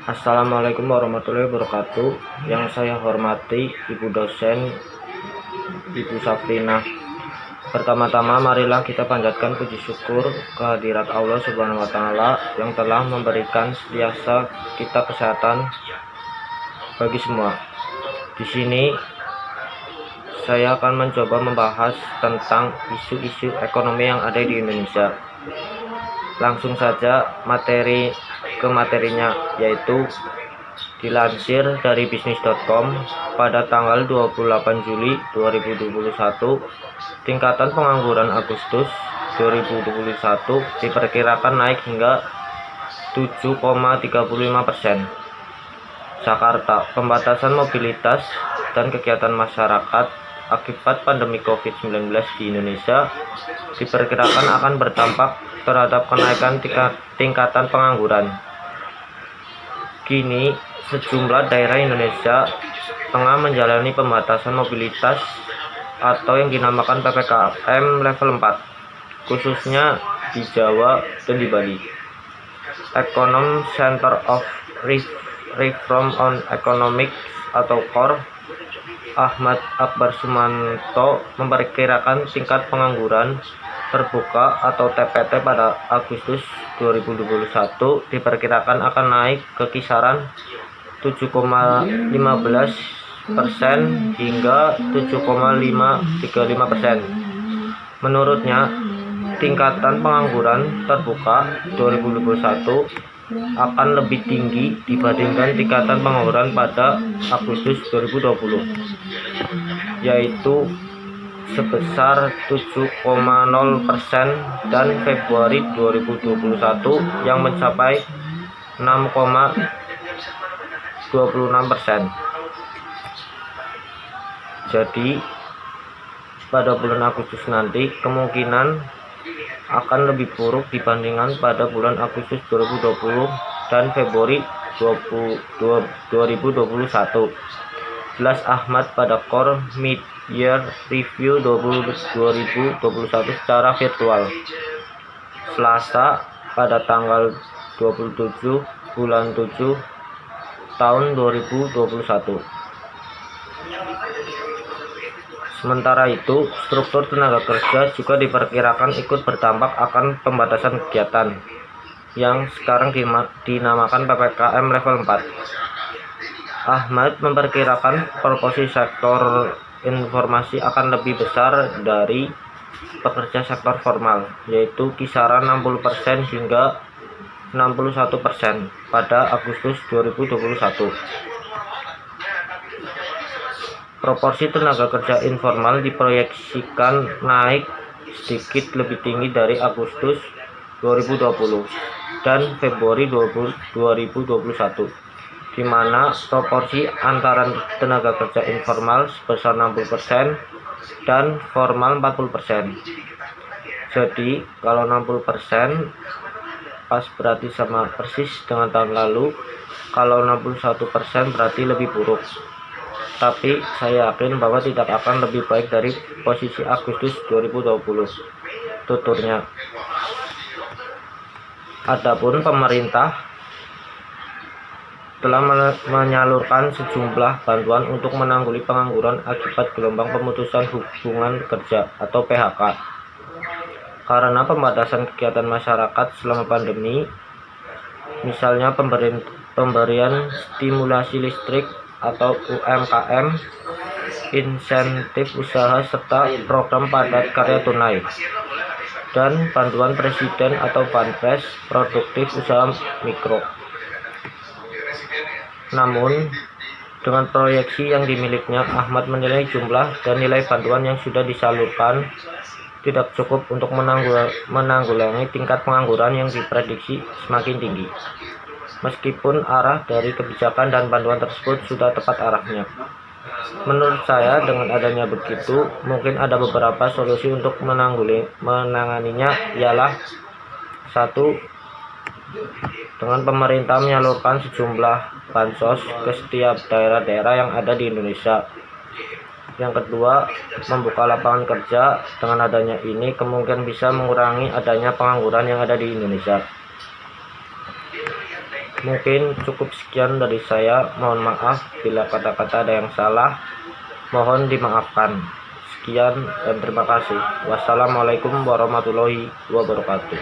Assalamualaikum warahmatullahi wabarakatuh. Yang saya hormati Ibu dosen, Ibu Safrina. Pertama-tama marilah kita panjatkan puji syukur kehadirat Allah Subhanahu wa taala yang telah memberikan setiasa kita kesehatan bagi semua. Di sini saya akan mencoba membahas tentang isu-isu ekonomi yang ada di Indonesia. Langsung saja ke materinya, yaitu dilansir dari bisnis.com pada tanggal 28 Juli 2021, tingkatan pengangguran Agustus 2021 diperkirakan naik hingga 7,35%. Jakarta, pembatasan mobilitas dan kegiatan masyarakat akibat pandemi COVID-19 di Indonesia diperkirakan akan berdampak terhadap kenaikan tingkatan pengangguran. Kini, sejumlah daerah Indonesia tengah menjalani pembatasan mobilitas atau yang dinamakan PPKM level 4, khususnya di Jawa dan di Bali. Econom Center of Reform on Economics atau KOR, Ahmad Akbar Sumanto memperkirakan tingkat pengangguran terbuka atau TPT pada Agustus 2021 diperkirakan akan naik ke kisaran 7,15% hingga 7,535%. Menurutnya, tingkatan pengangguran terbuka 2021 akan lebih tinggi dibandingkan tingkatan pengangguran pada Agustus 2020, yaitu sebesar 7,0%, dan Februari 2021 yang mencapai 6,26%. Jadi pada bulan Agustus nanti kemungkinan akan lebih buruk dibandingkan pada bulan Agustus 2020 dan Februari 2021. Jelas Ahmad pada KOR Mid-Year Review 2021 secara virtual Selasa pada tanggal 27 bulan 7 tahun 2021. Sementara itu, struktur tenaga kerja juga diperkirakan ikut berdampak akan pembatasan kegiatan yang sekarang dinamakan PPKM level 4. Ahmad memperkirakan proporsi sektor informasi akan lebih besar dari pekerja sektor formal, yaitu kisaran 60% hingga 61% pada Agustus 2021. Proporsi tenaga kerja informal diproyeksikan naik sedikit lebih tinggi dari Agustus 2020 dan Februari 2021, di mana proporsi antara tenaga kerja informal sebesar 60% dan formal 40%. Jadi kalau 60% pas berarti sama persis dengan tahun lalu, kalau 61% berarti lebih buruk. Tapi saya yakin bahwa tidak akan lebih baik dari posisi Agustus 2020, tuturnya. Adapun pemerintah telah menyalurkan sejumlah bantuan untuk menanggulangi pengangguran akibat gelombang pemutusan hubungan kerja atau PHK. Karena pembatasan kegiatan masyarakat selama pandemi, misalnya pemberian stimulasi listrik atau UMKM, insentif usaha, serta program padat karya tunai, dan bantuan presiden atau banpres produktif usaha mikro. Namun, dengan proyeksi yang dimilikinya, Ahmad menilai jumlah dan nilai bantuan yang sudah disalurkan tidak cukup untuk menanggulangi tingkat pengangguran yang diprediksi semakin tinggi. Meskipun arah dari kebijakan dan bantuan tersebut sudah tepat arahnya. Menurut saya, dengan adanya begitu, mungkin ada beberapa solusi untuk menanganinya, ialah 1. Dengan pemerintah menyalurkan sejumlah bansos ke setiap daerah-daerah yang ada di Indonesia. Yang kedua, membuka lapangan kerja. Dengan adanya ini kemungkinan bisa mengurangi adanya pengangguran yang ada di Indonesia. Mungkin cukup sekian dari saya. Mohon maaf bila kata-kata ada yang salah. Mohon dimaafkan. Sekian dan terima kasih. Wassalamualaikum warahmatullahi wabarakatuh.